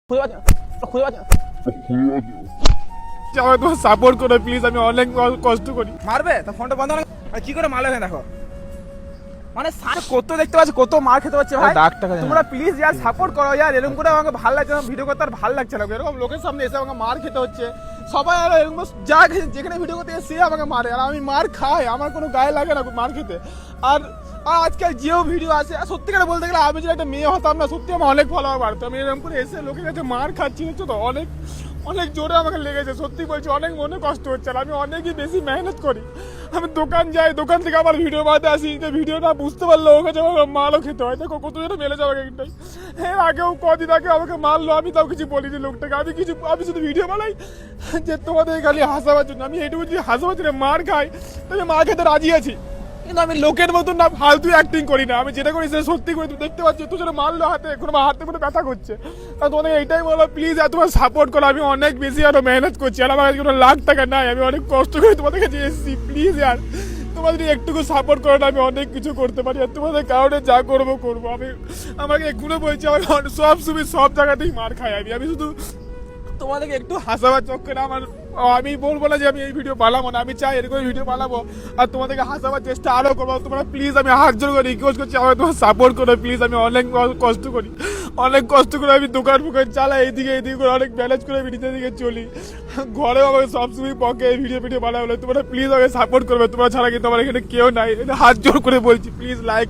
তোমার সাপোর্ট করো প্লিজ, আমি অনেক কষ্ট করি। মারবে তো ফোনটা বন্ধ না কি করে মারলে দেখো, মানে কত দেখতে পাচ্ছি, কত মার খেতে পাচ্ছে ভাই। তোমরা প্লিজ ইয়ার সাপোর্ট করো ইয়ার, এরকম করে আমাকে ভালো লাগছে না, ভিডিও করতে আর ভালো লাগছে না। এরকম লোকের সামনে এসে আমাকে মার খেতে হচ্ছে, সবাই আর এরকম যা যেখানে ভিডিও করতে সে আমাকে মারে, আর আমি মার খাই, আমার কোনো গায়ে লাগে না মার খেতে। আর আজকাল যেও ভিডিও আসে, সত্যিকারে বলতে গেলে আমি যদি একটা মেয়ে হতাম না, সত্যি আমার অনেক ভালো বাড়তো। আমি এরকম করে এসে লোকের কাছে মার খাচ্ছি হচ্ছে তো, অনেক অনেক জোরে আমাকে লেগেছে, সত্যি বলছি অনেক মনে কষ্ট হচ্ছে। আর আমি অনেকই বেশি মেহনত করি, আমি দোকান যাই, দোকান থেকে আবার ভিডিও বানাতে আসি, যে ভিডিওটা বুঝতে পারলো ওকে যে আমাকে মারও খেতে হয়। দেখো কত জোরে মেলে যাবে একটাই। হ্যাঁ আগেও কদিন আগে আমাকে মারলো, আমি তাও কিছু বলিনি লোকটাকে, আমি শুধু ভিডিও বানাই যে তোমাদের খালি হাসাবার জন্য। আমি এইটুকু যদি হাসাবার জন্য মার খাই, তবে মার খেতে রাজি আছি, কিন্তু আমি লোকের মতন না ফালতু অ্যাক্টিং করি না। আমি যেটা করি সেটা সত্যি করি। তুমি দেখতে পাচ্ছ তো যেন মারলো হাতে, এখন হাতে কোনো ব্যথা করছে। আর তোমাদের এইটাই বলো প্লিজ, আর তোমার সাপোর্ট করো। আমি অনেক বেশি আরো মেহনত করছি, আর আমার কাছে কোনো লাখ টাকা নাই, আমি অনেক কষ্ট করে তোমাদের কাছে এসেছি। প্লিজ আর তোমার যদি একটুকু সাপোর্ট করো না, আমি অনেক কিছু করতে পারি। আর তোমাদের কারণে যা করবো করবো। আমি আমাকে এগুলো বলছি, আমার সব সুবিধা সব জায়গাতেই মার খাই। আমি শুধু তোমাদেরকে একটু হাসাবার চক্করে আমি বলবো না যে আমি এই ভিডিও বানাবো না, আমি চাই এরকম ভিডিও বানাবো আর তোমাদেরকে হাসাবার চেষ্টা আরো করবো। তোমরা প্লিজ, আমি হাত জোর করে রিকোয়েস্ট করছি, আমাকে তোমার সাপোর্ট করো প্লিজ। আমি অনেক কষ্ট করি, অনেক কষ্ট করে আমি দোকান চালাই, এইদিকে করে অনেক ম্যানেজ করে আমি নিজের দিকে চলি। ঘরেও আমাকে সবসময় পকে ভিডিও বানাবো। তোমরা প্লিজ আমাকে সাপোর্ট করবে, তোমরা ছাড়া কিন্তু আমার এখানে কেউ নাই। হাত জোর করে বলছি প্লিজ লাইক